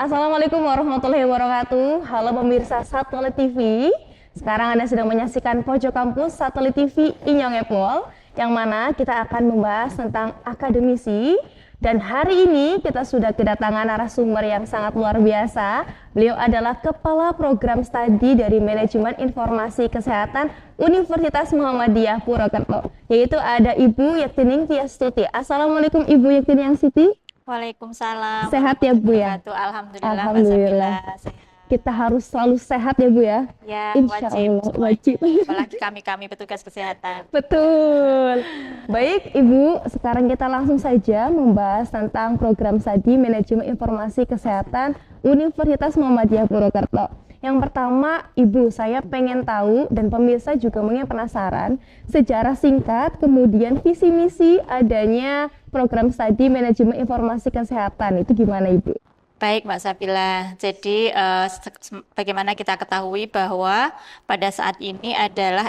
Assalamualaikum warahmatullahi wabarakatuh. Halo pemirsa Satelit TV. Sekarang Anda sedang menyaksikan Pojok Kampus Satelit TV Inyong Epol, yang mana kita akan membahas tentang akademisi. Dan hari ini kita sudah kedatangan narasumber yang sangat luar biasa. Beliau adalah Kepala Program Studi dari Manajemen Informasi Kesehatan Universitas Muhammadiyah Purwokerto, yaitu ada Ibu Yaktining Tiastuti. Assalamualaikum Ibu Yaktining Tiastuti. Waalaikumsalam. Sehat ya Bu ya? Alhamdulillah. Alhamdulillah. Sehat. Kita harus selalu sehat ya Bu ya? Ya, Insya Allah, wajib. Apalagi kami petugas kesehatan. Betul. Baik Ibu, sekarang kita langsung saja membahas tentang program studi Manajemen Informasi Kesehatan Universitas Muhammadiyah Purwokerto. Yang pertama, Ibu, saya pengen tahu dan pemirsa juga mungkin penasaran sejarah singkat, kemudian visi misi adanya program studi Manajemen Informasi Kesehatan. Itu gimana Ibu? Baik Mbak Sabila, jadi bagaimana kita ketahui bahwa pada saat ini adalah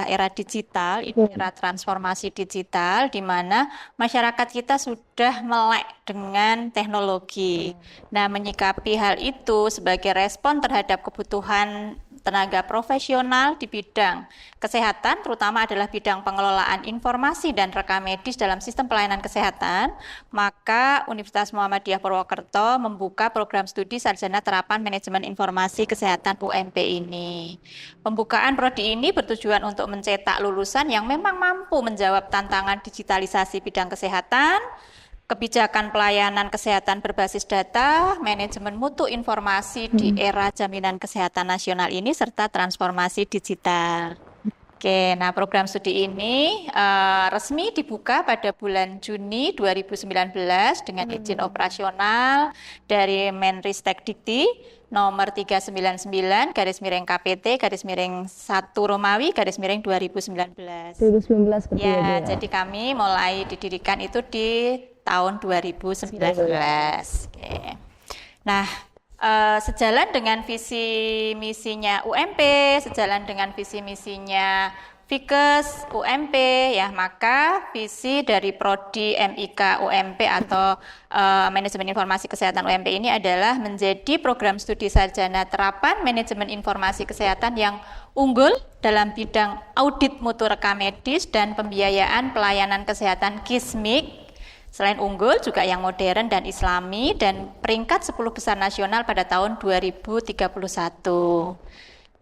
era digital, ini era transformasi digital di mana masyarakat kita sudah melek dengan teknologi. Nah, menyikapi hal itu sebagai respon terhadap kebutuhan tenaga profesional di bidang kesehatan, terutama adalah bidang pengelolaan informasi dan rekam medis dalam sistem pelayanan kesehatan, maka Universitas Muhammadiyah Purwokerto membuka program studi sarjana terapan manajemen informasi kesehatan UMP ini. Pembukaan prodi ini bertujuan untuk mencetak lulusan yang memang mampu menjawab tantangan digitalisasi bidang kesehatan, kebijakan pelayanan kesehatan berbasis data, manajemen mutu informasi di era jaminan kesehatan nasional ini, serta transformasi digital. Oke, nah program studi ini resmi dibuka pada bulan Juni 2019 dengan izin operasional dari Menristek-Dikti nomor 399 KPT 1 Romawi 2019. 2019 ya, jadi kami mulai didirikan itu di tahun 2019. Oke. Nah, sejalan dengan visi misinya UMP, sejalan dengan visi misinya Fikes UMP, ya, maka visi dari Prodi MIK UMP atau Manajemen Informasi Kesehatan UMP ini adalah menjadi program studi sarjana terapan manajemen informasi kesehatan yang unggul dalam bidang audit mutu rekam medis dan pembiayaan pelayanan kesehatan KISMIK. Selain unggul, juga yang modern dan islami, dan peringkat 10 besar nasional pada tahun 2031.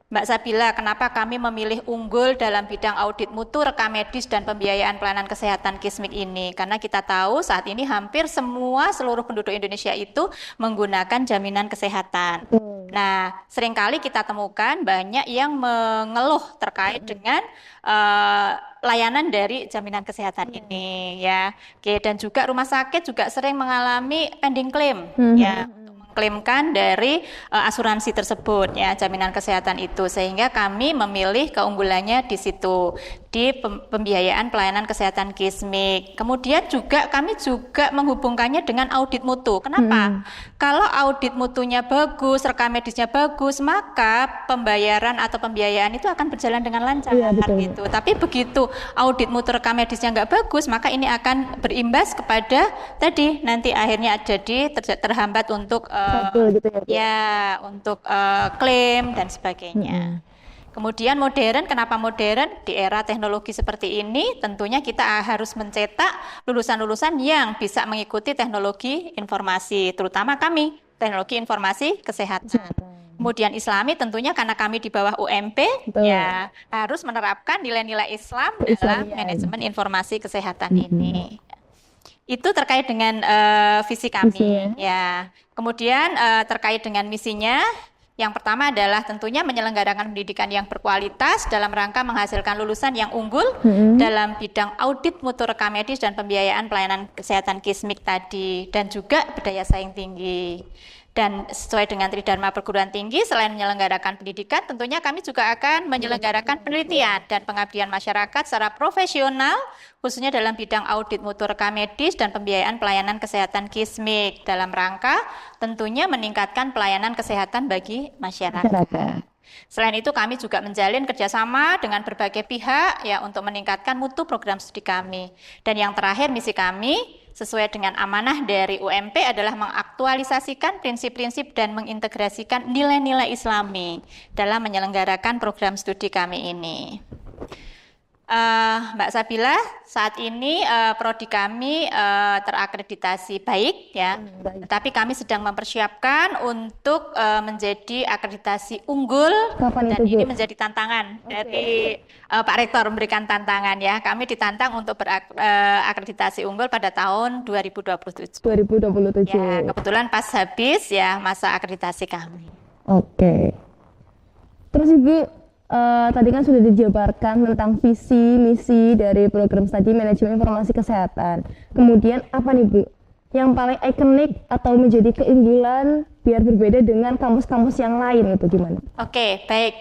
Mbak Sabila, kenapa kami memilih unggul dalam bidang audit mutu, rekam medis, dan pembiayaan pelayanan kesehatan KISMIK ini? Karena kita tahu saat ini hampir seluruh penduduk Indonesia itu menggunakan jaminan kesehatan. Nah, seringkali kita temukan banyak yang mengeluh terkait dengan layanan dari jaminan kesehatan ini, ya. Oke, dan juga rumah sakit juga sering mengalami pending claim, ya, klaimkan dari asuransi tersebut, ya, jaminan kesehatan itu, sehingga kami memilih keunggulannya di situ, di pembiayaan pelayanan kesehatan KISMIK. Kemudian juga kami juga menghubungkannya dengan audit mutu. Kenapa? Kalau audit mutunya bagus, rekam medisnya bagus, maka pembayaran atau pembiayaan itu akan berjalan dengan lancar, gitu. Tapi begitu audit mutu rekam medisnya nggak bagus, maka ini akan berimbas kepada tadi nanti akhirnya jadi terhambat untuk untuk klaim dan sebagainya. Kemudian modern, kenapa modern? Di era teknologi seperti ini tentunya kita harus mencetak lulusan-lulusan yang bisa mengikuti teknologi informasi, terutama kami, teknologi informasi kesehatan. Kemudian islami tentunya karena kami di bawah UMP, ya, harus menerapkan nilai-nilai Islam dalam manajemen informasi kesehatan ini. Itu terkait dengan visi kami, ya. Kemudian terkait dengan misinya, yang pertama adalah tentunya menyelenggarakan pendidikan yang berkualitas dalam rangka menghasilkan lulusan yang unggul dalam bidang audit mutu rekam medis dan pembiayaan pelayanan kesehatan KISMIK tadi, dan juga berdaya saing tinggi. Dan sesuai dengan Tridharma Perguruan Tinggi, selain menyelenggarakan pendidikan, tentunya kami juga akan menyelenggarakan penelitian dan pengabdian masyarakat secara profesional, khususnya dalam bidang audit mutu rekam medis dan pembiayaan pelayanan kesehatan KISMIK, dalam rangka tentunya meningkatkan pelayanan kesehatan bagi masyarakat. Selain itu kami juga menjalin kerjasama dengan berbagai pihak, ya, untuk meningkatkan mutu program studi kami. Dan yang terakhir, misi kami sesuai dengan amanah dari UMP adalah mengaktualisasikan prinsip-prinsip dan mengintegrasikan nilai-nilai Islami dalam menyelenggarakan program studi kami ini. Mbak Sabila, saat ini prodi kami terakreditasi baik ya, tetapi kami sedang mempersiapkan untuk menjadi akreditasi unggul. Kapan dan itu, ini Bu? menjadi tantangan dari Pak Rektor memberikan tantangan ya. Kami ditantang untuk berakreditasi unggul pada tahun 2027. 2027. Ya, kebetulan pas habis ya masa akreditasi kami. Oke. Terus Ibu, tadi kan sudah dijabarkan tentang visi, misi dari program studi manajemen informasi kesehatan. Kemudian apa nih Bu, yang paling ikonik atau menjadi keunggulan biar berbeda dengan kampus-kampus yang lain itu gimana? Oke, baik.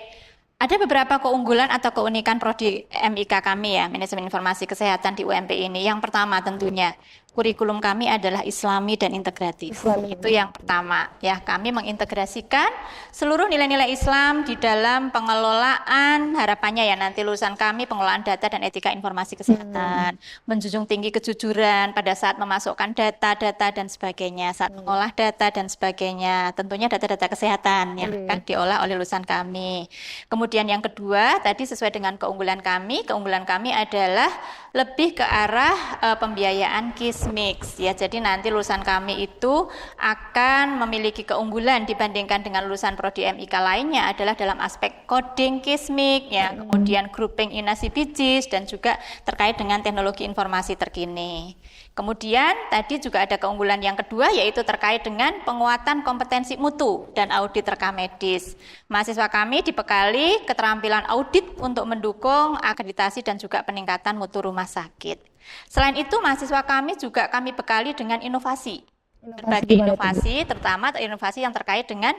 Ada beberapa keunggulan atau keunikan prodi MIK kami ya, manajemen informasi kesehatan di UMP ini. Yang pertama tentunya kurikulum kami adalah Islami dan integratif. Islami. Itu yang pertama ya, kami mengintegrasikan seluruh nilai-nilai Islam di dalam pengelolaan, harapannya ya nanti lulusan kami pengelolaan data dan etika informasi kesehatan, menjunjung tinggi kejujuran pada saat memasukkan data-data dan sebagainya, saat mengolah data dan sebagainya, tentunya data-data kesehatan yang akan diolah oleh lulusan kami. Kemudian yang kedua, tadi sesuai dengan keunggulan kami adalah lebih ke arah pembiayaan KIS mix ya. Jadi nanti lulusan kami itu akan memiliki keunggulan dibandingkan dengan lulusan prodi MIK lainnya adalah dalam aspek coding KIS mix ya, kemudian grouping in ICBGs dan juga terkait dengan teknologi informasi terkini. Kemudian tadi juga ada keunggulan yang kedua yaitu terkait dengan penguatan kompetensi mutu dan audit rekam medis. Mahasiswa kami dibekali keterampilan audit untuk mendukung akreditasi dan juga peningkatan mutu rumah sakit. Selain itu mahasiswa kami juga kami bekali dengan inovasi. Berbagai inovasi, terutama inovasi yang terkait dengan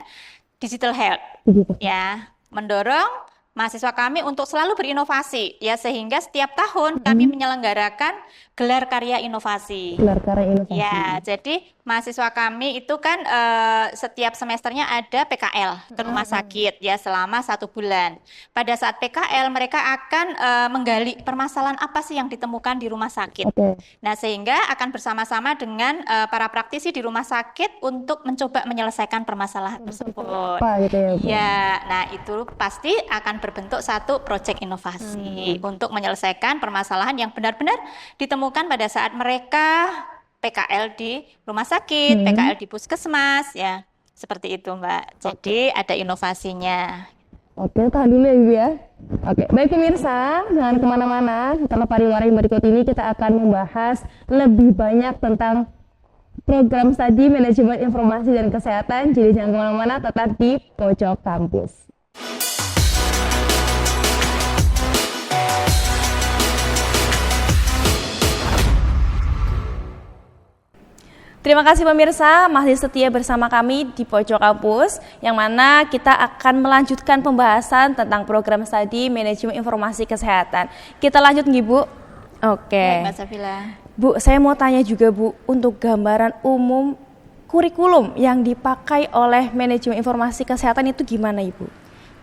digital health. Ya, mendorong mahasiswa kami untuk selalu berinovasi ya, sehingga setiap tahun kami menyelenggarakan gelar karya inovasi. Gelar karya inovasi. Ya, jadi mahasiswa kami itu kan setiap semesternya ada PKL ke rumah sakit ya selama 1 bulan. Pada saat PKL mereka akan menggali permasalahan apa sih yang ditemukan di rumah sakit. Nah, sehingga akan bersama-sama dengan para praktisi di rumah sakit untuk mencoba menyelesaikan permasalahan tersebut. Apa gitu ya, Bu? Ya, nah itu pasti akan berbentuk satu proyek inovasi untuk menyelesaikan permasalahan yang benar-benar ditemukan pada saat mereka PKL di rumah sakit, PKL di puskesmas, ya seperti itu Mbak. Jadi ada inovasinya. Oke, tahan dulu ya Ibu ya. Oke, baik pemirsa, jangan kemana-mana. Setelah pariwara yang berikut ini kita akan membahas lebih banyak tentang program studi manajemen informasi dan kesehatan. Jadi jangan kemana-mana, tetap di Pojok Kampus. Terima kasih pemirsa, masih setia bersama kami di Pojok Kampus, yang mana kita akan melanjutkan pembahasan tentang program studi manajemen informasi kesehatan. Kita lanjut nih Bu. Oke. Mbak Safila. Bu, saya mau tanya juga Bu, untuk gambaran umum kurikulum yang dipakai oleh manajemen informasi kesehatan itu gimana Ibu?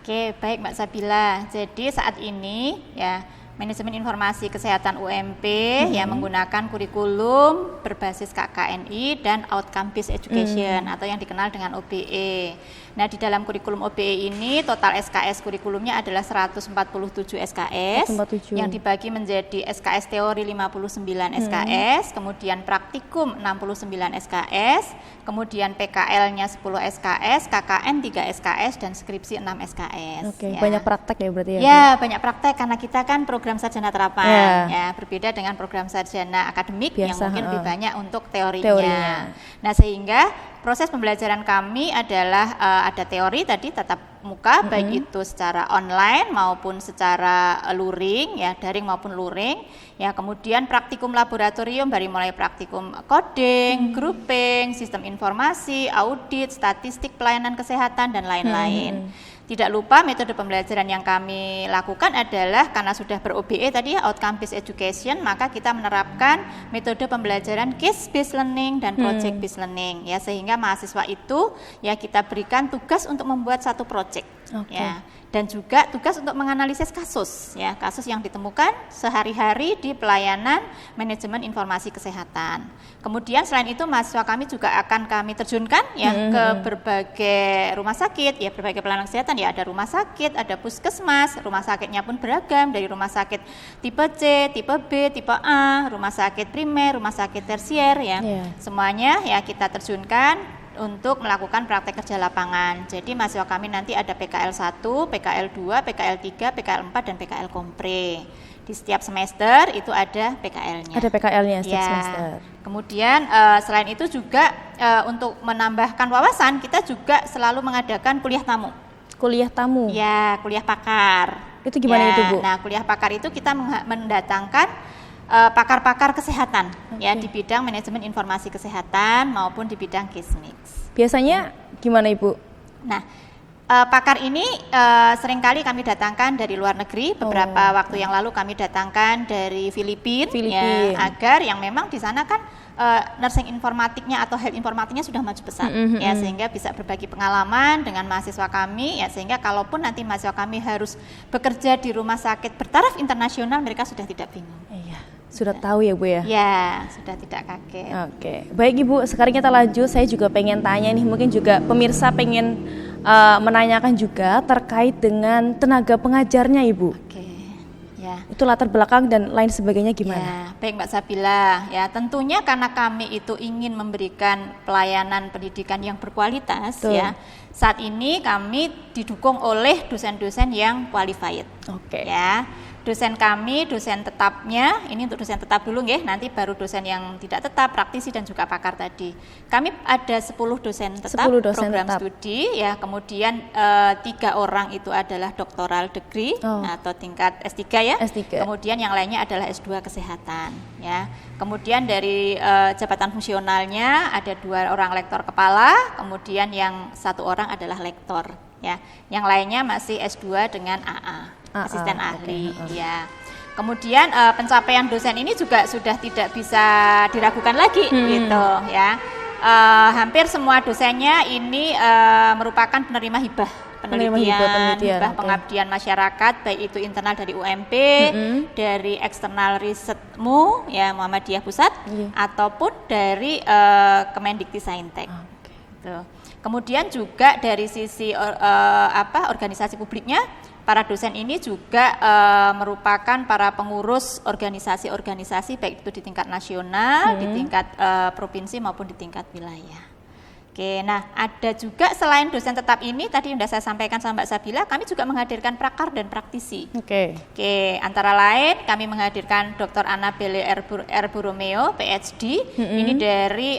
Oke, baik Mbak Sabila. Jadi saat ini ya manajemen informasi kesehatan UMP yang menggunakan kurikulum berbasis KKNI dan outcome based education atau yang dikenal dengan OBE. Nah, di dalam kurikulum OBE ini total SKS kurikulumnya adalah 147 SKS 147. yang dibagi menjadi SKS teori 59 SKS, kemudian praktikum 69 SKS, kemudian PKL-nya 10 SKS, KKN 3 SKS dan skripsi 6 SKS. Oke, ya. banyak praktek ya berarti ya? Ya, banyak praktek karena kita kan program sarjana terapan ya, berbeda dengan program sarjana akademik yang Biasa, mungkin lebih banyak untuk teorinya. Nah, sehingga proses pembelajaran kami adalah ada teori tadi tatap muka baik itu secara online maupun secara luring ya, daring maupun luring ya, kemudian praktikum laboratorium dari mulai praktikum coding, grouping, sistem informasi, audit, statistik pelayanan kesehatan dan lain-lain. Tidak lupa metode pembelajaran yang kami lakukan adalah karena sudah ber-OBE tadi ya, outcome based education, maka kita menerapkan metode pembelajaran case based learning dan project based learning ya, sehingga mahasiswa itu ya kita berikan tugas untuk membuat satu project Oke. Ya. Dan juga tugas untuk menganalisis kasus, ya, kasus yang ditemukan sehari-hari di pelayanan manajemen informasi kesehatan. Kemudian selain itu mahasiswa kami juga akan kami terjunkan ya ke berbagai rumah sakit, ya berbagai pelayanan kesehatan, ya ada rumah sakit, ada puskesmas, rumah sakitnya pun beragam dari rumah sakit tipe C, tipe B, tipe A, rumah sakit primer, rumah sakit tersier, ya. Semuanya ya kita terjunkan untuk melakukan praktek kerja lapangan. Jadi mahasiswa kami nanti ada PKL 1, PKL 2, PKL 3, PKL 4, dan PKL Kompre. Di setiap semester itu ada PKL-nya. Ada PKL-nya setiap semester. Kemudian selain itu juga untuk menambahkan wawasan, kita juga selalu mengadakan kuliah tamu. Kuliah tamu? Ya, kuliah pakar. Itu gimana itu, Bu? Nah, kuliah pakar itu kita mendatangkan pakar-pakar kesehatan, ya di bidang manajemen informasi kesehatan maupun di bidang Kismix. Biasanya gimana, Ibu? Nah, pakar ini seringkali kami datangkan dari luar negeri. Beberapa waktu yang lalu kami datangkan dari Filipina. Ya, agar yang memang di sana kan nursing informatiknya atau health informatiknya sudah maju pesat, ya sehingga bisa berbagi pengalaman dengan mahasiswa kami, ya sehingga kalaupun nanti mahasiswa kami harus bekerja di rumah sakit bertaraf internasional, mereka sudah tidak bingung. Iya. Sudah tahu ya, Bu ya? Ya, sudah tidak kaget. Oke, baik Ibu, sekarang kita lanjut. Saya juga pengen tanya nih, mungkin juga pemirsa pengen menanyakan juga terkait dengan tenaga pengajarnya, Ibu. Oke, ya. Itu latar belakang dan lain sebagainya gimana? Ya, baik Mbak Sabila. Ya, tentunya karena kami itu ingin memberikan pelayanan pendidikan yang berkualitas, ya. Saat ini kami didukung oleh dosen-dosen yang qualified. Oke. Ya. Dosen kami, dosen tetapnya, ini untuk dosen tetap dulu nggih, nanti baru dosen yang tidak tetap, praktisi dan juga pakar tadi. Kami ada 10 dosen tetap 10 dosen program tetap. studi, ya kemudian 3 orang itu adalah doctoral degree atau tingkat S3 ya. S3. Kemudian yang lainnya adalah S2 kesehatan, ya. Kemudian dari jabatan fungsionalnya ada 2 orang lektor kepala, kemudian yang 1 orang adalah lektor, ya. Yang lainnya masih S2 dengan AA. Asisten ahli, ya. Kemudian pencapaian dosen ini juga sudah tidak bisa diragukan lagi, gitu, ya. Hampir semua dosennya ini merupakan penerima hibah penelitian, hibah pengabdian masyarakat, baik itu internal dari UMP, dari eksternal risetmu, ya Muhammadiyah Pusat, ataupun dari Kemendikti-Saintek. Gitu. Kemudian juga dari sisi organisasi publiknya, para dosen ini juga merupakan para pengurus organisasi-organisasi baik itu di tingkat nasional, di tingkat provinsi maupun di tingkat wilayah. Oke, nah ada juga selain dosen tetap ini tadi sudah saya sampaikan sama Mbak Sabila, kami juga menghadirkan prakar dan praktisi. Oke, antara lain kami menghadirkan Dr. Annabelle R. Borromeo, PhD, ini dari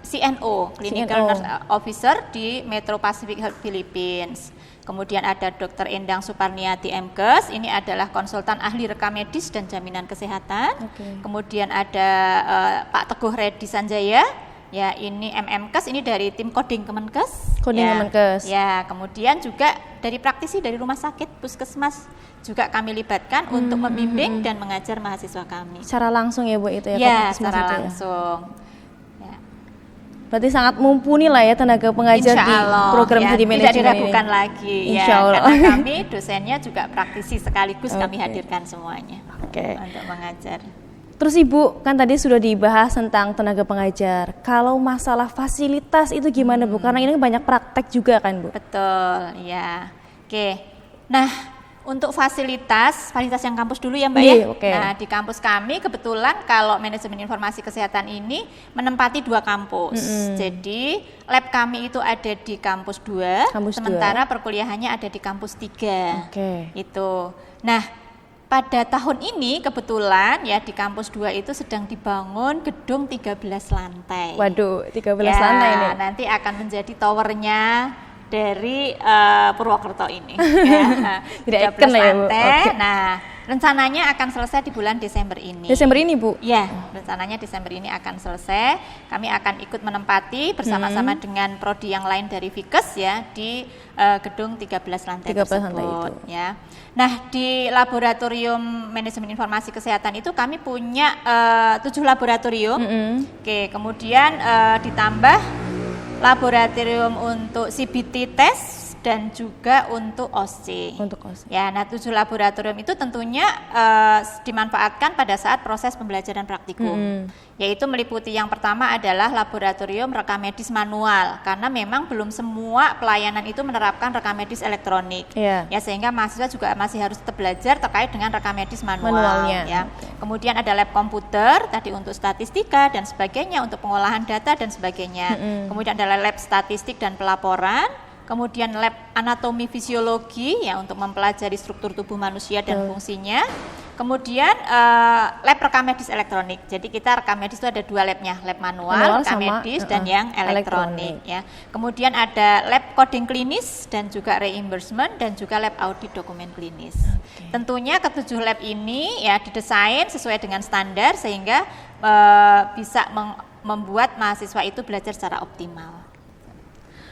CNO, Clinical Nurse Officer di Metro Pacific Health Philippines. Kemudian ada Dr. Endang Suparniati MKes, ini adalah konsultan ahli rekam medis dan jaminan kesehatan. Kemudian ada Pak Teguh Reddy Sanjaya, ya ini MMKes, ini dari tim coding Kemenkes. Kemenkes. Ya, kemudian juga dari praktisi dari rumah sakit, puskesmas juga kami libatkan untuk membimbing dan mengajar mahasiswa kami. Secara langsung ya Bu itu ya? Ya, secara langsung. Berarti sangat mumpuni lah ya tenaga pengajar di program studi manajemen ini. Tidak diragukan lagi, Insya Allah. Karena kami dosennya juga praktisi sekaligus kami hadirkan semuanya untuk mengajar. Terus Ibu, kan tadi sudah dibahas tentang tenaga pengajar. Kalau masalah fasilitas itu gimana Bu? Karena ini banyak praktek juga kan Bu? Betul, ya. Oke, nah untuk fasilitas yang kampus dulu ya Mbak ya. Nah di kampus kami kebetulan kalau manajemen informasi kesehatan ini menempati 2 kampus. Jadi lab kami itu ada di kampus 2, sementara perkuliahannya ada di kampus 3. Itu. Nah pada tahun ini kebetulan ya di kampus 2 itu sedang dibangun gedung 13 lantai. Waduh, 13 lantai ini. Nanti akan menjadi towernya dari Purwokerto ini. Ya. 13 lantai. Nah, rencananya akan selesai di bulan Desember ini. Desember ini, Bu? Ya, rencananya Desember ini akan selesai. Kami akan ikut menempati bersama-sama dengan prodi yang lain dari Fikes ya di gedung 13 lantai tersebut. Ya. Nah, di laboratorium manajemen informasi kesehatan itu kami punya 7 laboratorium. Kemudian ditambah laboratorium untuk CBT test dan juga untuk OSCE. Untuk OSCE. Ya, nah 7 laboratorium itu tentunya dimanfaatkan pada saat proses pembelajaran praktikum. Yaitu meliputi yang pertama adalah laboratorium rekam medis manual, karena memang belum semua pelayanan itu menerapkan rekam medis elektronik. Ya, sehingga mahasiswa juga masih harus tetap belajar terkait dengan rekam medis manualnya. Ya. Kemudian ada lab komputer tadi untuk statistika dan sebagainya, untuk pengolahan data dan sebagainya. Kemudian ada lab statistik dan pelaporan. Kemudian lab anatomi fisiologi ya untuk mempelajari struktur tubuh manusia dan fungsinya. Kemudian lab rekam medis elektronik. Jadi kita rekam medis itu ada 2 labnya, lab manual rekam medis dan yang elektronik. Ya. Kemudian ada lab coding klinis dan juga reimbursement dan juga lab audit dokumen klinis. Tentunya ke-7 lab ini ya didesain sesuai dengan standar sehingga bisa membuat mahasiswa itu belajar secara optimal.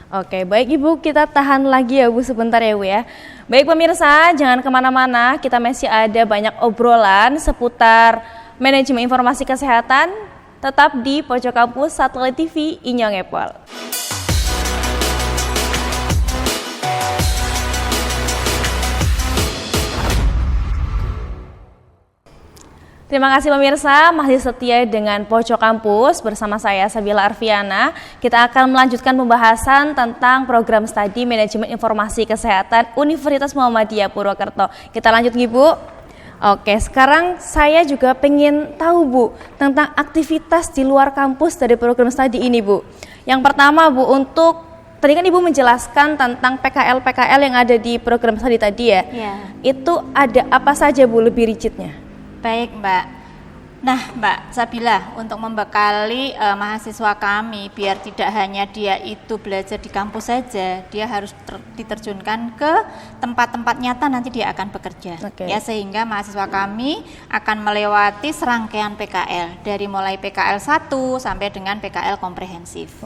Oke, baik Ibu, kita tahan lagi ya Bu sebentar ya Bu ya. Baik pemirsa, jangan kemana-mana, kita masih ada banyak obrolan seputar manajemen informasi kesehatan, tetap di Pojok Kampus Satelit TV Inyong Epol. Terima kasih pemirsa, masih setia dengan Pojok Kampus bersama saya Sabila Arfiana. Kita akan melanjutkan pembahasan tentang program studi manajemen informasi kesehatan Universitas Muhammadiyah Purwokerto. Kita lanjut nih Bu. Oke, sekarang saya juga pengen tahu Bu tentang aktivitas di luar kampus dari program studi ini Bu. Yang pertama Bu, untuk tadi kan Ibu menjelaskan tentang PKL yang ada di program studi tadi ya. Itu ada apa saja Bu lebih rigidnya? Baik Mbak. Nah Mbak Sabila, untuk membekali mahasiswa kami biar tidak hanya dia itu belajar di kampus saja, dia harus diterjunkan ke tempat-tempat nyata nanti dia akan bekerja. Ya, sehingga mahasiswa kami akan melewati serangkaian PKL dari mulai PKL 1 sampai dengan PKL komprehensif.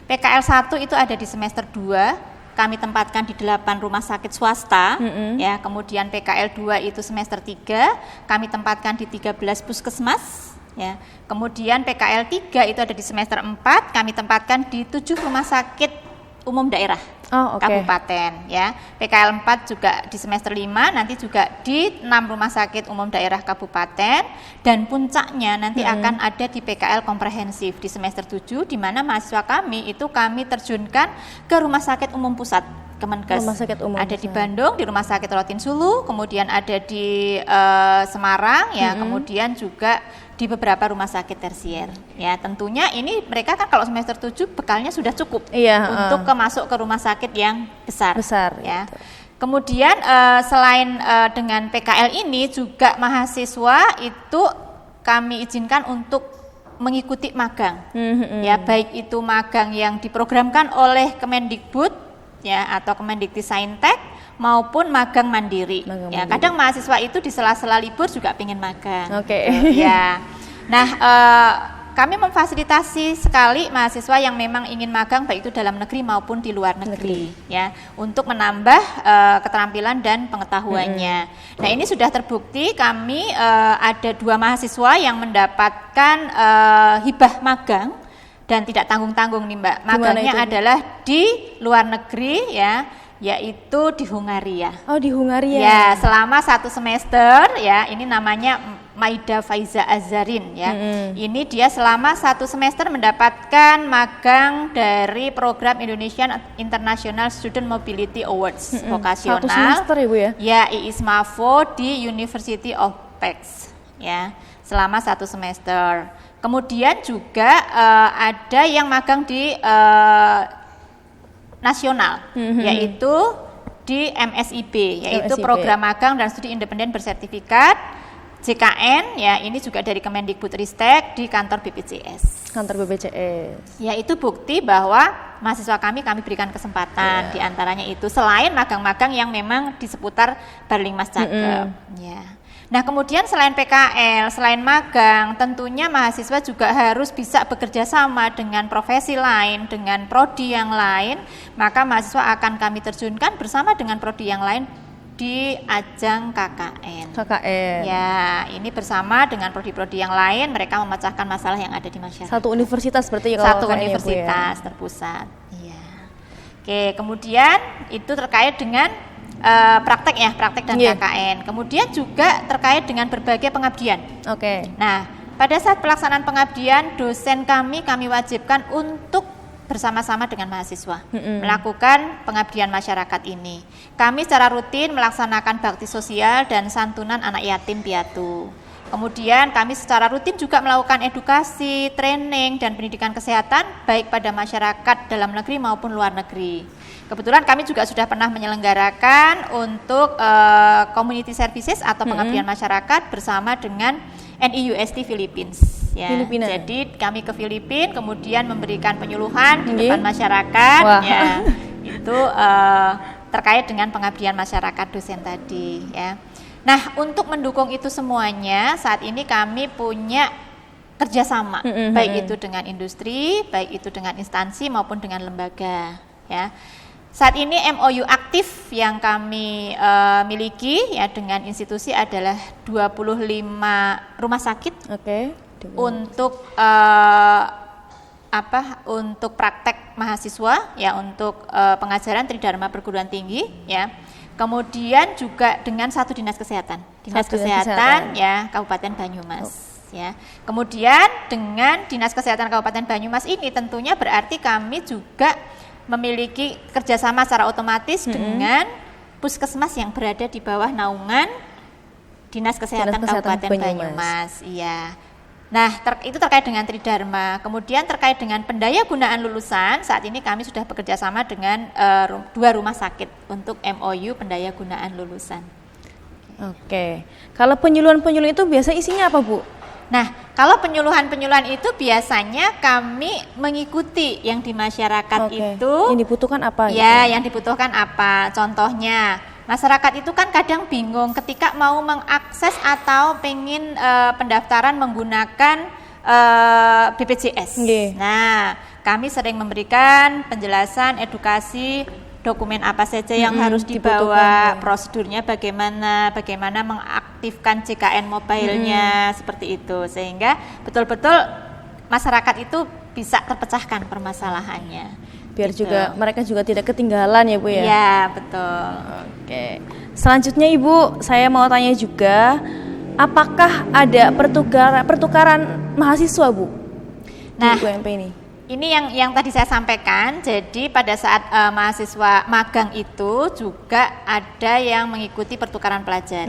PKL 1 itu ada di semester 2. Kami tempatkan di 8 rumah sakit swasta, ya. Kemudian PKL 2 itu semester 3, kami tempatkan di 13 puskesmas, ya. Kemudian PKL 3 itu ada di semester 4, kami tempatkan di 7 rumah sakit umum daerah kabupaten, ya. PKL 4 juga di semester 5, nanti juga di 6 rumah sakit umum daerah kabupaten, dan puncaknya nanti akan ada di PKL komprehensif di semester 7, di mana mahasiswa kami itu kami terjunkan ke rumah sakit umum pusat Kemenkes. Ada di Bandung di Rumah Sakit Rotin Sulu, kemudian ada di Semarang, ya, kemudian juga di beberapa rumah sakit tersier. Ya, tentunya ini mereka kan kalau semester 7 bekalnya sudah cukup untuk masuk ke rumah sakit yang besar ya. Gitu. Kemudian selain dengan PKL ini juga mahasiswa itu kami izinkan untuk mengikuti magang. Ya, baik itu magang yang diprogramkan oleh Kemendikbud ya atau Kemendiktisaintek maupun magang mandiri. Kadang mahasiswa itu di sela-sela libur juga pengen magang. Ya. Nah, kami memfasilitasi sekali mahasiswa yang memang ingin magang baik itu dalam negeri maupun di luar negeri, ya, untuk menambah keterampilan dan pengetahuannya. Nah, ini sudah terbukti kami ada 2 mahasiswa yang mendapatkan hibah magang dan tidak tanggung-tanggung nih Mbak. Magangnya adalah di luar negeri, ya, yaitu di Hungaria. Di Hungaria. Ya, selama 1 semester, ya, ini namanya Maida Faiza Azarin, ya. Ini dia selama 1 semester mendapatkan magang dari program Indonesian International Student Mobility Awards vokasional. 1 semester Ibu ya? Ya, IISMAVO di University of Pax, ya, selama 1 semester. Kemudian juga ada yang magang di nasional, yaitu di MSIB, yaitu Program Magang dan Studi Independen Bersertifikat JKN, ya, ini juga dari Kemendikbudristek di kantor BPJS. Ya, itu bukti bahwa mahasiswa kami berikan kesempatan, di antaranya itu selain magang-magang yang memang di seputar Barlingmas Cakep. Ya. Nah, kemudian selain PKL, selain magang, tentunya mahasiswa juga harus bisa bekerja sama dengan profesi lain, dengan prodi yang lain, maka mahasiswa akan kami terjunkan bersama dengan prodi yang lain di ajang KKN. Ya, ini bersama dengan prodi-prodi yang lain, mereka memecahkan masalah yang ada di masyarakat. Satu universitas berarti ya? Satu universitas terpusat. Iya. Oke, kemudian itu terkait dengan praktek ya, praktek dan KKN. Kemudian juga terkait dengan berbagai pengabdian. Oke. Nah, pada saat pelaksanaan pengabdian, dosen kami wajibkan untuk bersama-sama dengan mahasiswa melakukan pengabdian masyarakat ini. Kami secara rutin melaksanakan bakti sosial dan santunan anak yatim piatu. Kemudian kami secara rutin juga melakukan edukasi, training, dan pendidikan kesehatan baik pada masyarakat dalam negeri maupun luar negeri. Kebetulan kami juga sudah pernah menyelenggarakan untuk community services atau pengabdian masyarakat bersama dengan NIUST Philippines. Ya, jadi kami ke Filipina, kemudian memberikan penyuluhan di depan masyarakat. Ya, itu terkait dengan pengabdian masyarakat dosen tadi. Ya. Nah, untuk mendukung itu semuanya, saat ini kami punya kerjasama, baik itu dengan industri, baik itu dengan instansi maupun dengan lembaga. Ya. Saat ini MOU aktif yang kami miliki ya dengan institusi adalah 25 rumah sakit. Untuk untuk praktek mahasiswa ya, untuk pengajaran Tridharma perguruan tinggi ya. Kemudian juga dengan satu dinas kesehatan ya Kabupaten Banyumas ya. Kemudian dengan dinas kesehatan Kabupaten Banyumas ini tentunya berarti kami juga memiliki kerjasama secara otomatis dengan puskesmas yang berada di bawah naungan dinas kesehatan Kabupaten Banyumas. Iya. Nah, itu terkait dengan Tridharma. Kemudian terkait dengan pendaya gunaan lulusan, saat ini kami sudah bekerja sama dengan 2 rumah sakit untuk MOU pendaya gunaan lulusan. Oke. Kalau penyuluhan-penyuluhan itu biasa isinya apa, Bu? Nah, kalau penyuluhan-penyuluhan itu biasanya kami mengikuti yang di masyarakat itu. Yang dibutuhkan apa? Ya, yang dibutuhkan apa? Contohnya, masyarakat itu kan kadang bingung ketika mau mengakses atau pengen pendaftaran menggunakan BPJS. Nah, kami sering memberikan penjelasan, edukasi, dokumen apa saja yang harus dibawa, prosedurnya bagaimana mengaktifkan JKN mobile-nya, seperti itu. Sehingga betul-betul masyarakat itu bisa terpecahkan permasalahannya. Biar juga mereka juga tidak ketinggalan ya Bu ya? Iya, betul. Oke. Selanjutnya Ibu, saya mau tanya juga, apakah ada pertukaran mahasiswa Bu? Nah, di UMP ini? Ini yang tadi saya sampaikan, jadi pada saat mahasiswa magang itu juga ada yang mengikuti pertukaran pelajar,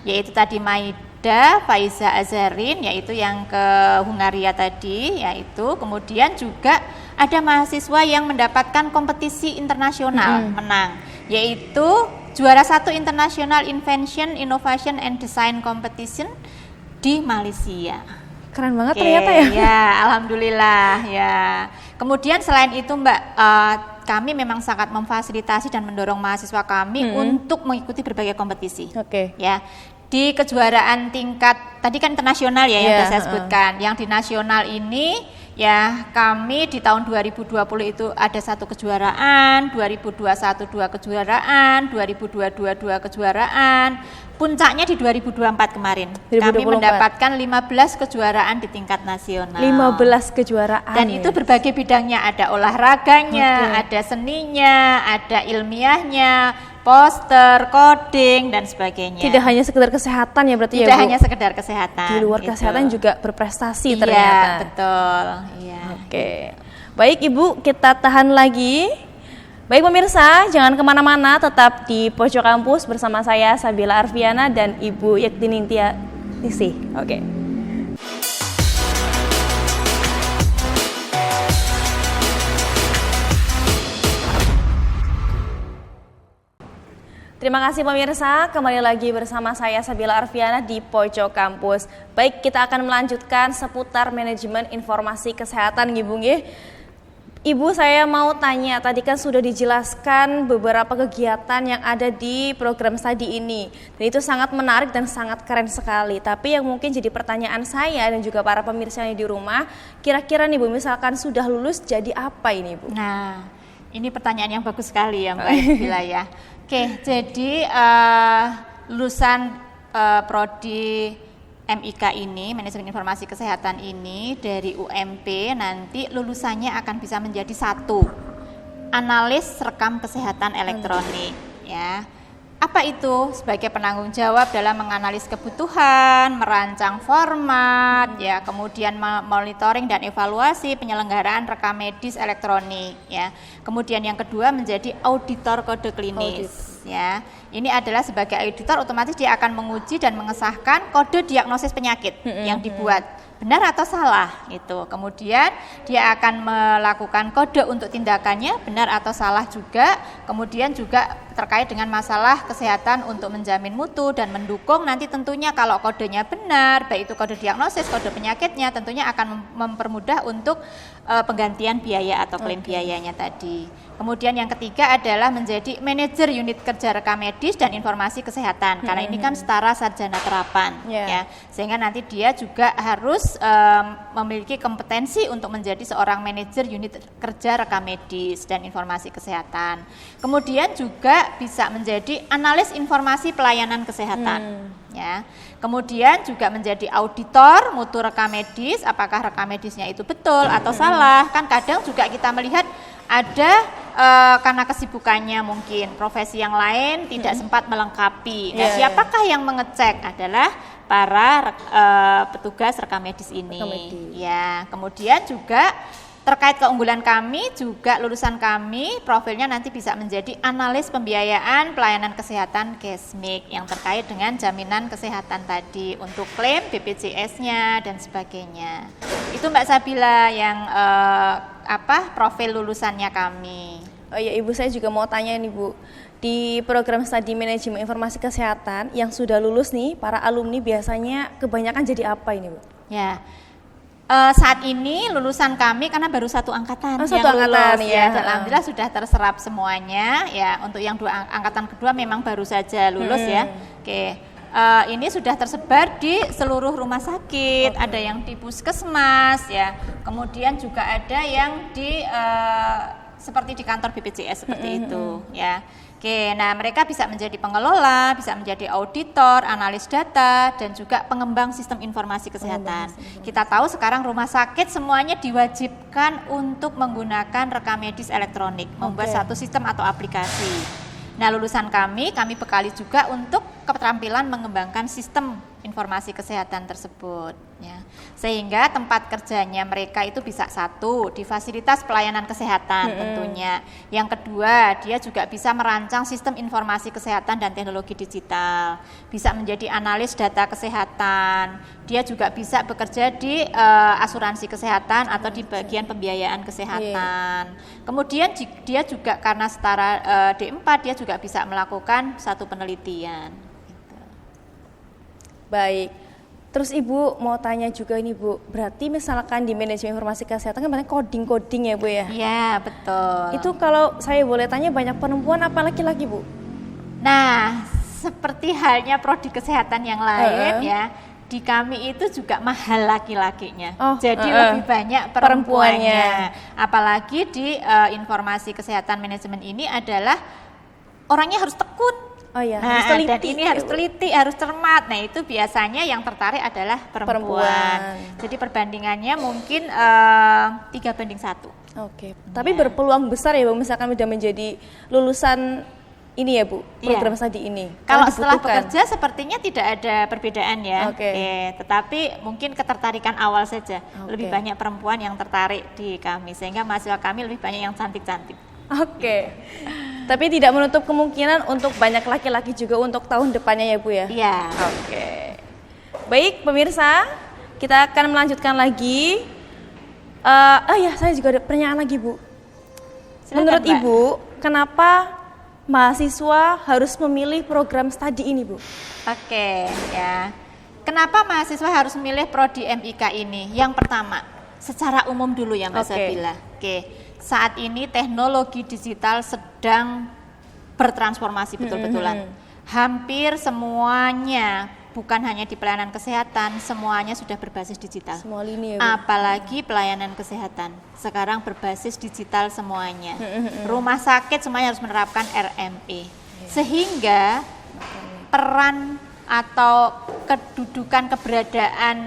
yaitu tadi Maida Faiza Azarin, yaitu yang ke Hungaria tadi, yaitu kemudian juga ada mahasiswa yang mendapatkan kompetisi internasional menang, yaitu juara 1 International Invention, Innovation and Design Competition di Malaysia. Keren banget ternyata ya. Ya, alhamdulillah ya. Kemudian selain itu Mbak, kami memang sangat memfasilitasi dan mendorong mahasiswa kami untuk mengikuti berbagai kompetisi. Ya. Di kejuaraan tingkat tadi kan internasional ya yang sudah saya sebutkan. Yang di nasional ini ya kami di tahun 2020 itu ada 1 kejuaraan, 2021 2 kejuaraan, 2022 2 kejuaraan. Puncaknya di 2024 kemarin. 2024. Kami mendapatkan 15 kejuaraan di tingkat nasional. 15 kejuaraan. Dan itu berbagai bidangnya, ada olahraganya, ada seninya, ada ilmiahnya, poster, coding dan sebagainya. Tidak hanya sekedar kesehatan ya berarti Tidak ya Bu? hanya sekedar kesehatan. Di luar kesehatan juga berprestasi ternyata. Iya, betul. Iya. Oke. Baik Ibu, kita tahan lagi. Baik pemirsa, jangan kemana-mana, tetap di Pojok Kampus bersama saya Sabila Arfiana dan Ibu Yaktinintia Nisi. Oke. Terima kasih pemirsa, kembali lagi bersama saya Sabila Arfiana di Pojok Kampus. Baik, kita akan melanjutkan seputar manajemen informasi kesehatan Ibu nggih. Ibu, saya mau tanya, tadi kan sudah dijelaskan beberapa kegiatan yang ada di program studi ini. Dan itu sangat menarik dan sangat keren sekali. Tapi yang mungkin jadi pertanyaan saya dan juga para pemirsa yang di rumah, kira-kira nih Bu, misalkan sudah lulus jadi apa ini Bu? Nah, ini pertanyaan yang bagus sekali ya Mbak Bila ya. Oke, jadi lulusan prodi MIK ini, Manajemen Informasi Kesehatan ini dari UMP nanti lulusannya akan bisa menjadi 1 analis rekam kesehatan elektronik, ya. Apa itu? Sebagai penanggung jawab dalam menganalisis kebutuhan, merancang format, ya, kemudian monitoring dan evaluasi penyelenggaraan rekam medis elektronik, ya. Kemudian yang kedua menjadi auditor kode klinis, ya. Ini adalah sebagai auditor otomatis dia akan menguji dan mengesahkan kode diagnosis penyakit yang dibuat. Benar atau salah itu. Kemudian dia akan melakukan kode untuk tindakannya, benar atau salah juga. Kemudian juga terkait dengan masalah kesehatan untuk menjamin mutu dan mendukung nanti tentunya kalau kodenya benar, baik itu kode diagnosis, kode penyakitnya, tentunya akan mempermudah untuk penggantian biaya atau klaim biayanya tadi. Kemudian yang ketiga adalah menjadi manajer unit kerja rekam medis dan informasi kesehatan, karena ini kan setara sarjana terapan, ya, sehingga nanti dia juga harus memiliki kompetensi untuk menjadi seorang manajer unit kerja rekam medis dan informasi kesehatan. Kemudian juga bisa menjadi analis informasi pelayanan kesehatan, ya. Kemudian juga menjadi auditor mutu rekam medis, apakah rekam medisnya itu betul atau salah. Kan kadang juga kita melihat ada karena kesibukannya mungkin profesi yang lain tidak sempat melengkapi. Nah, siapakah yang mengecek? Adalah para petugas rekam medis ini. Ya, kemudian juga terkait keunggulan kami juga lulusan kami profilnya nanti bisa menjadi analis pembiayaan pelayanan kesehatan Kesmik yang terkait dengan jaminan kesehatan tadi untuk klaim BPJS-nya dan sebagainya. Itu Mbak Sabila yang profil lulusannya kami. Oh iya, Ibu, saya juga mau tanya nih Bu, di program studi manajemen informasi kesehatan yang sudah lulus nih, para alumni biasanya kebanyakan jadi apa ini Bu? Ya, saat ini lulusan kami karena baru satu angkatan yang lulus, ya, dan alhamdulillah sudah terserap semuanya, ya. Untuk yang angkatan kedua memang baru saja lulus, ya. Oke. Ini sudah tersebar di seluruh rumah sakit, ada yang di puskesmas, ya. Kemudian juga ada yang di seperti di kantor BPJS seperti itu, ya. Oke, nah mereka bisa menjadi pengelola, bisa menjadi auditor, analis data, dan juga pengembang sistem informasi kesehatan. Kita tahu sekarang rumah sakit semuanya diwajibkan untuk menggunakan rekam medis elektronik, membuat satu sistem atau aplikasi. Nah, lulusan kami bekali juga untuk keterampilan mengembangkan sistem informasi kesehatan tersebut, ya. Sehingga tempat kerjanya mereka itu bisa satu, di fasilitas pelayanan kesehatan tentunya. Yang kedua, dia juga bisa merancang sistem informasi kesehatan dan teknologi digital, bisa menjadi analis data kesehatan, dia juga bisa bekerja di asuransi kesehatan atau di bagian pembiayaan kesehatan. Kemudian dia juga karena setara D4, dia juga bisa melakukan satu penelitian. Baik, terus Ibu mau tanya juga ini Bu, berarti misalkan di manajemen informasi kesehatan kan banyak coding-coding ya Bu ya? Iya, betul. Itu kalau saya boleh tanya banyak perempuan apa laki-laki Bu? Nah, seperti halnya prodi kesehatan yang lain, ya, di kami itu juga mahal laki-lakinya, jadi lebih banyak perempuannya. Apalagi di informasi kesehatan manajemen ini adalah orangnya harus tekun. Harus teliti. Dan ini harus teliti, harus cermat. Nah, itu biasanya yang tertarik adalah perempuan. Jadi perbandingannya mungkin 3:1. Oke. Tapi berpeluang besar ya Bu, misalkan sudah menjadi lulusan ini ya Bu, program studi ini. Kalau setelah bekerja sepertinya tidak ada perbedaan ya. Tetapi mungkin ketertarikan awal saja. Lebih banyak perempuan yang tertarik di kami, sehingga mahasiswa kami lebih banyak yang cantik-cantik. Tapi tidak menutup kemungkinan untuk banyak laki-laki juga untuk tahun depannya ya Bu ya? Iya. Baik pemirsa, kita akan melanjutkan lagi. Saya juga ada pertanyaan lagi Bu. Silakan, menurut Mbak. Ibu, kenapa mahasiswa harus memilih program studi ini Bu? Ya. Kenapa mahasiswa harus memilih prodi MIK ini? Yang pertama, secara umum dulu ya Mbak Sabila. Saat ini teknologi digital sedang bertransformasi betul-betulan. Hampir semuanya, bukan hanya di pelayanan kesehatan, semuanya sudah berbasis digital. Semua lini ya Bu? Apalagi pelayanan kesehatan, sekarang berbasis digital semuanya. Rumah sakit semuanya harus menerapkan RME. Sehingga peran atau kedudukan keberadaan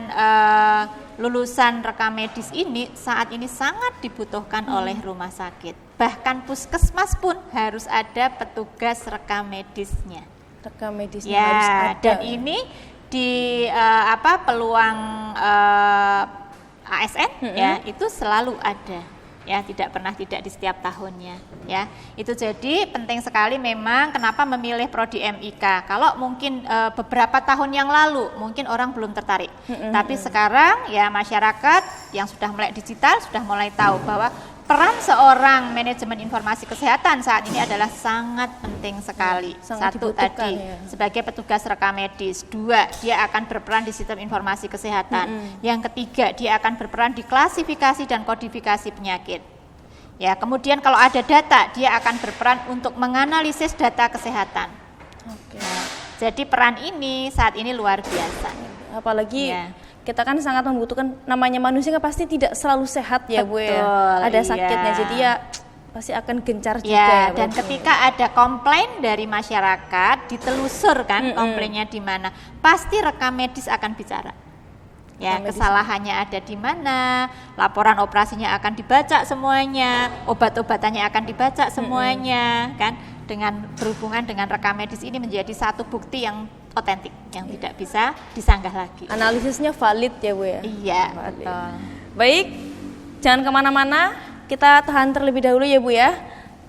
lulusan rekam medis ini saat ini sangat dibutuhkan oleh rumah sakit. Bahkan puskesmas pun harus ada petugas rekam medisnya. Rekam medisnya Ya, harus ada. dan ini di peluang ASN ya itu selalu ada. Ya, tidak pernah tidak di setiap tahunnya ya. Itu jadi penting sekali memang kenapa memilih prodi MIK. Kalau mungkin beberapa tahun yang lalu mungkin orang belum tertarik. Tapi sekarang ya masyarakat yang sudah melek digital sudah mulai tahu bahwa peran seorang manajemen informasi kesehatan saat ini adalah sangat penting sekali. Sangat Satu dibutuhkan, tadi ya. sebagai petugas rekam medis. 2, dia akan berperan di sistem informasi kesehatan. Yang ketiga, dia akan berperan di klasifikasi dan kodifikasi penyakit. Ya, kemudian kalau ada data, dia akan berperan untuk menganalisis data kesehatan. Oke. Nah, jadi peran ini saat ini luar biasa. Apalagi Ya. kita kan sangat membutuhkan, namanya manusia kan pasti tidak selalu sehat ya Bu ya. Betul, Ada iya. sakitnya, jadi ya pasti akan gencar juga Ya, ya, dan Bu. ketika ada komplain dari masyarakat, ditelusur kan komplainnya di mana, pasti rekam medis akan bicara. Ya, Rekam medis. kesalahannya ada di mana, laporan operasinya akan dibaca semuanya, obat-obatannya akan dibaca semuanya, kan? Dengan berhubungan dengan rekam medis ini menjadi satu bukti yang otentik, yang tidak bisa disanggah lagi. Analisisnya valid ya Bu ya. Iya, Valid. betul. Baik, jangan kemana-mana, kita tahan terlebih dahulu ya Bu ya.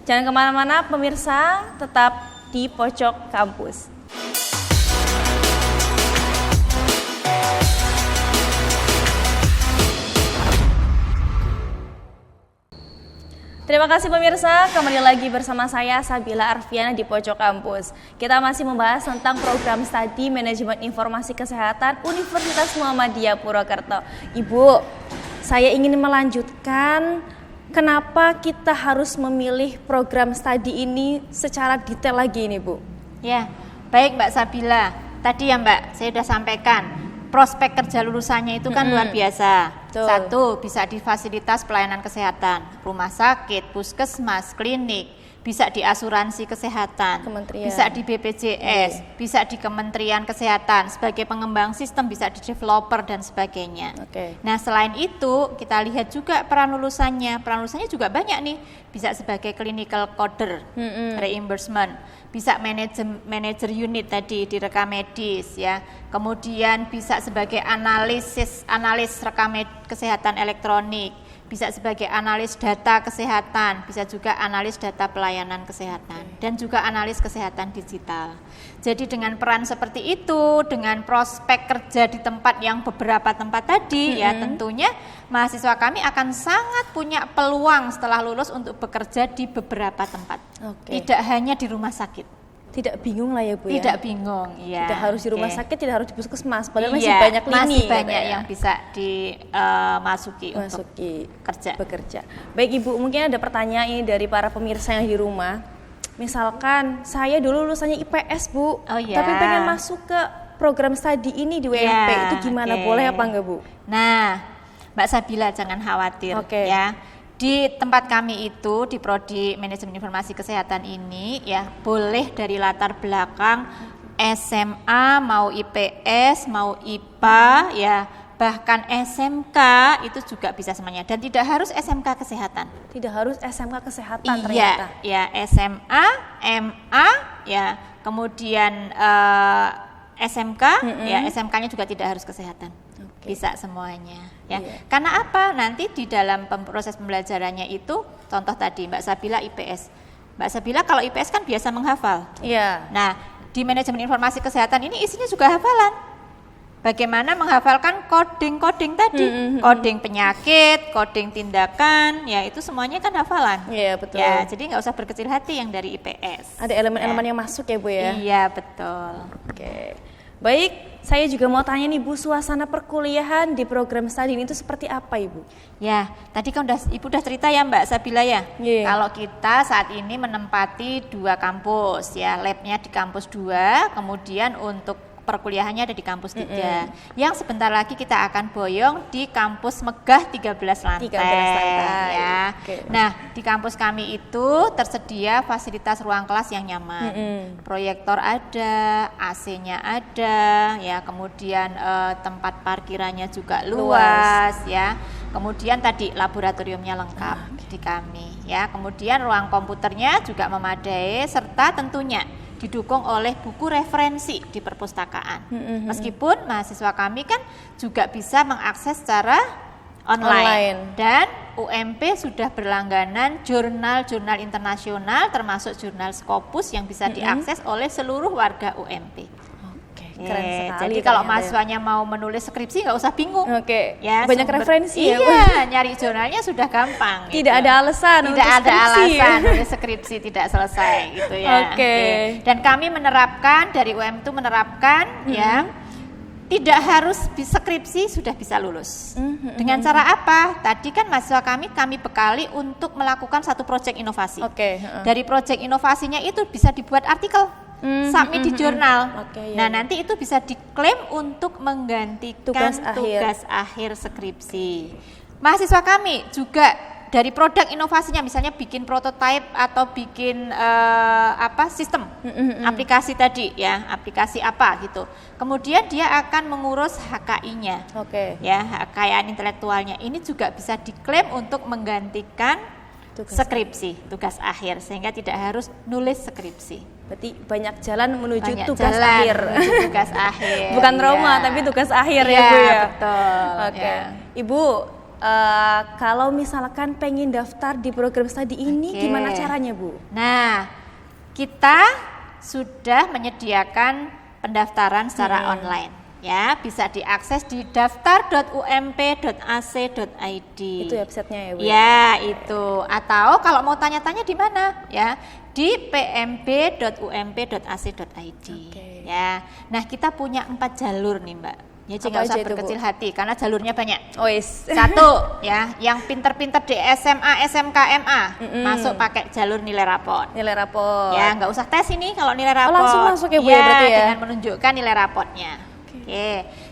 Jangan kemana-mana pemirsa, tetap di pojok kampus. Terima kasih pemirsa, kembali lagi bersama saya Sabila Arfiana di Pojok Kampus. Kita masih membahas tentang program studi Manajemen Informasi Kesehatan Universitas Muhammadiyah Purwokerto. Ibu, saya ingin melanjutkan kenapa kita harus memilih program studi ini secara detail lagi ini Bu. Ya, baik Mbak Sabila. Tadi ya Mbak, saya sudah sampaikan prospek kerja lulusannya itu kan luar biasa. Betul. 1, bisa di fasilitas pelayanan kesehatan, rumah sakit, puskesmas, klinik, bisa di asuransi kesehatan, Kementerian. bisa di BPJS, bisa di Kementerian Kesehatan, sebagai pengembang sistem bisa di developer dan sebagainya. Oke. Nah, selain itu kita lihat juga peran lulusannya. Peran lulusannya juga banyak nih. Bisa sebagai clinical coder, reimbursement, bisa manajer unit tadi di rekam medis ya. Kemudian bisa sebagai analis rekam kesehatan elektronik, bisa sebagai analis data kesehatan, bisa juga analis data pelayanan kesehatan, dan juga analis kesehatan digital. Jadi dengan peran seperti itu, dengan prospek kerja di tempat yang beberapa tempat tadi, ya tentunya mahasiswa kami akan sangat punya peluang setelah lulus untuk bekerja di beberapa tempat. Oke. Tidak hanya di rumah sakit. Tidak bingung lah ya Bu ya. Tidak bingung, ya. Tidak harus di rumah Oke. sakit, tidak harus di puskesmas, padahal masih Iya, banyak lini. masih banyak katanya. yang bisa dimasuki untuk Masuki kerja. bekerja. Baik Ibu, mungkin ada pertanyaan ini dari para pemirsa yang di rumah. Misalkan saya dulu lulusannya IPS Bu, Oh, iya. tapi pengen masuk ke program studi ini di WMP, Iya, itu gimana? oke. Boleh apa enggak Bu? Nah, Mbak Sabila jangan khawatir Oke. ya. Di tempat kami itu di prodi Manajemen Informasi Kesehatan ini ya boleh dari latar belakang SMA mau IPS mau IPA ya bahkan SMK itu juga bisa semuanya dan tidak harus SMK Kesehatan. Tidak harus SMK Kesehatan Iya, ternyata. ya SMA, MA ya kemudian SMK ya SMK-nya juga tidak harus kesehatan. Oke. Bisa semuanya ya. Iya. Karena apa? Nanti di dalam proses pembelajarannya itu contoh tadi Mbak Sabila IPS. Mbak Sabila kalau IPS kan biasa menghafal. Iya. Nah, di manajemen informasi kesehatan ini isinya juga hafalan. Bagaimana menghafalkan coding-coding tadi, coding penyakit, coding tindakan, ya itu semuanya kan hafalan. Iya, betul. Ya, jadi nggak usah berkecil hati yang dari IPS. Ada elemen-elemen yang masuk ya Bu ya. Iya, betul. Oke. Baik, saya juga mau tanya nih Bu, suasana perkuliahan di program studi ini itu seperti apa Ibu? Ya, tadi kan Ibu udah cerita ya Mbak Sabila ya. Iya. Kalau kita saat ini menempati 2 kampus ya, labnya di kampus 2, kemudian untuk perkuliahannya ada di kampus 3. Yang sebentar lagi kita akan boyong di kampus Megah 13 lantai. 13 lantai. Ya. Oke. Nah, di kampus kami itu tersedia fasilitas ruang kelas yang nyaman. Proyektor ada, AC-nya ada, ya, kemudian tempat parkirannya juga luas, ya. Kemudian tadi laboratoriumnya lengkap di kami, ya. Kemudian ruang komputernya juga memadai serta tentunya didukung oleh buku referensi di perpustakaan. Meskipun mahasiswa kami kan juga bisa mengakses secara online. Dan UMP sudah berlangganan jurnal-jurnal internasional termasuk jurnal Scopus yang bisa diakses oleh seluruh warga UMP. Keren sekali. Jadi kalau mahasiswanya mau menulis skripsi nggak usah bingung. Ya, banyak referensi ya. Iya, nyari jurnalnya sudah gampang. Tidak ada alasan tidak untuk ada skripsi. alasan nulis skripsi tidak selesai gitu ya. Dan kami menerapkan dari UM itu menerapkan ya tidak harus skripsi sudah bisa lulus. Dengan cara apa? Tadi kan mahasiswa kami bekali untuk melakukan satu proyek inovasi. Dari proyek inovasinya itu bisa dibuat artikel. Submit di jurnal. Nah, nanti itu bisa diklaim untuk menggantikan tugas akhir skripsi. Mahasiswa kami juga dari produk inovasinya, misalnya bikin prototipe atau bikin sistem aplikasi tadi, ya, aplikasi apa gitu. Kemudian dia akan mengurus HKI-nya, ya, kekayaan intelektualnya. Ini juga bisa diklaim untuk menggantikan skripsi, tugas akhir, sehingga tidak harus nulis skripsi. Berarti banyak jalan menuju tugas akhir. Tugas akhir. Bukan trauma, tapi tugas akhir ya, Bu ya. Betul. Ya. Ibu, kalau misalkan pengen daftar di program studi ini, gimana caranya, Bu? Nah, kita sudah menyediakan pendaftaran secara online. Ya, bisa diakses di daftar.ump.ac.id. Itu websitenya ya, Bu? Ya, itu. Atau kalau mau tanya-tanya di mana? Ya, di pmb.ump.ac.id. Ya. Nah, kita punya 4 jalur nih, Mbak. Ya, nggak usah berkecil hati karena jalurnya banyak. Satu, ya, yang pinter-pinter di SMA, SMK, MA masuk pakai jalur nilai raport. Nilai raport. Ya, nggak usah tes ini kalau nilai raport. Langsung masuk ya, Bu, ya, berarti ya? Dengan menunjukkan nilai raportnya.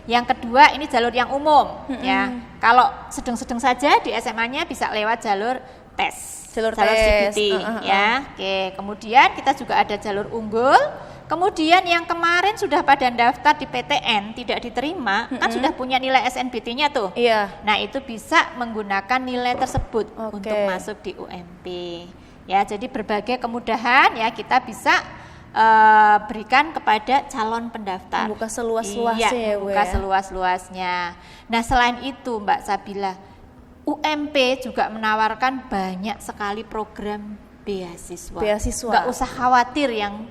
Yang kedua ini jalur yang umum, ya. Kalau sedang-sedang saja di SMA-nya bisa lewat jalur tes. Jalur CBT, ya. Kemudian kita juga ada jalur unggul. Kemudian yang kemarin sudah pada daftar di PTN tidak diterima, kan sudah punya nilai SNBT-nya tuh. Nah, itu bisa menggunakan nilai tersebut untuk masuk di UMP. Ya, jadi berbagai kemudahan ya kita bisa berikan kepada calon pendaftar. Buka seluas-luasnya ya, Bu. Buka seluas-luasnya. Nah, selain itu Mbak Sabila, UMP juga menawarkan banyak sekali program beasiswa. Nggak usah khawatir yang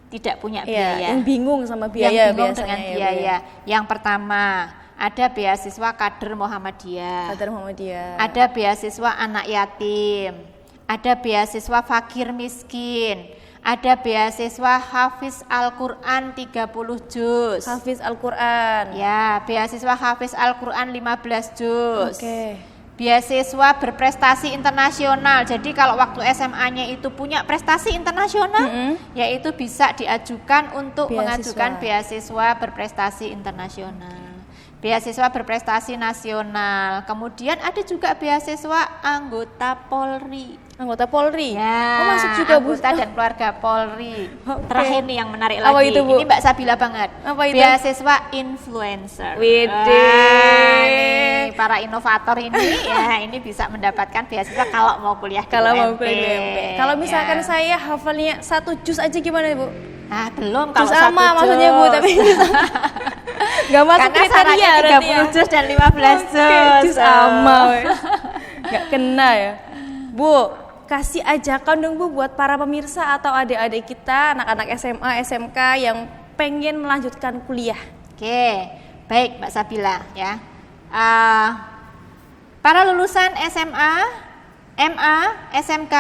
tidak punya biaya. Yang bingung sama biaya, yang bingung dengan biaya. Yang pertama, ada beasiswa kader Muhammadiyah. Ada beasiswa anak yatim. Ada beasiswa fakir miskin. Ada beasiswa Hafiz Al-Quran 30 juz. Hafiz Al-Quran. Ya, beasiswa Hafiz Al-Quran 15 juz. Beasiswa berprestasi internasional. Jadi kalau waktu SMA-nya itu punya prestasi internasional, yaitu bisa diajukan untuk mengajukan beasiswa berprestasi internasional. Beasiswa berprestasi nasional. Kemudian ada juga beasiswa anggota Polri. Ya, masuk juga, Bu. Anggota dan keluarga Polri. Terakhir nih yang menarik lagi. Itu, Bu? Ini Mbak Sabila banget. Beasiswa influencer. Widih. Para inovator ini ya ini bisa mendapatkan beasiswa kalau mau kuliah di UMP. Kalau misalkan saya hafalnya 1 juz aja gimana, Bu? Nah, belum kalau juz sama maksudnya, Bu, tapi nggak masuk kriteria 30 juz dan 15 juz. Juz sama. Nggak kena ya. Bu, kasih ajakan dong, Bu, buat para pemirsa atau adik-adik kita, anak-anak SMA, SMK yang pengen melanjutkan kuliah. Baik Mbak Sabila ya. Para lulusan SMA, MA, SMK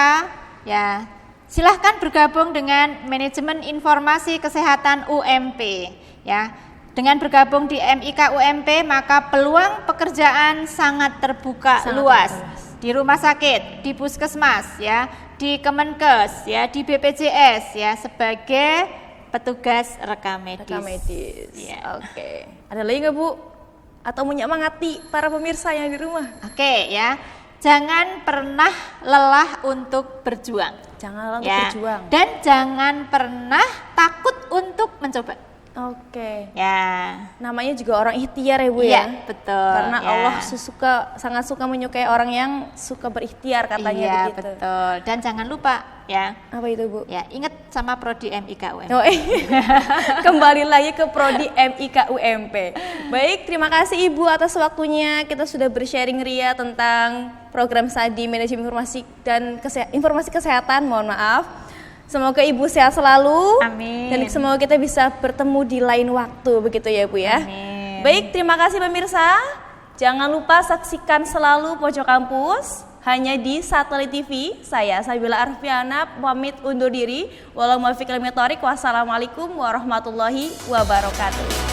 ya, silahkan bergabung dengan Manajemen Informasi Kesehatan UMP ya. Dengan bergabung di MIK UMP maka peluang pekerjaan sangat terbuka luas. Di rumah sakit, di puskesmas ya, di Kemenkes ya, di BPJS ya sebagai petugas rekam medis. Rekam medis. Iya. Oke. Ada lagi nggak Bu? Atau menyemangati para pemirsa yang di rumah? Oke ya, jangan pernah lelah untuk berjuang. Jangan lalu Ya. berjuang. Dan jangan pernah takut untuk mencoba. Oke. Ya, Namanya juga orang ikhtiar ya Bu iya ya. betul. Karena ya. Allah sangat suka menyukai orang yang suka berikhtiar katanya Iya begitu. betul. Dan jangan lupa ya, Apa itu Bu? ya ingat sama prodi MIK UMP. Oh, kembali lagi ke prodi MIK UMP. Baik, terima kasih Ibu atas waktunya. Kita sudah bersharing ria tentang program studi manajemen informasi dan informasi kesehatan. Mohon maaf. Semoga Ibu sehat selalu. Amin. Dan semoga kita bisa bertemu di lain waktu begitu ya Bu ya. Amin. Baik, terima kasih pemirsa. Jangan lupa saksikan selalu Pojok Kampus hanya di Satelit TV. Saya Sabila Arfiana pamit undur diri. Wassalamualaikum warahmatullahi wabarakatuh.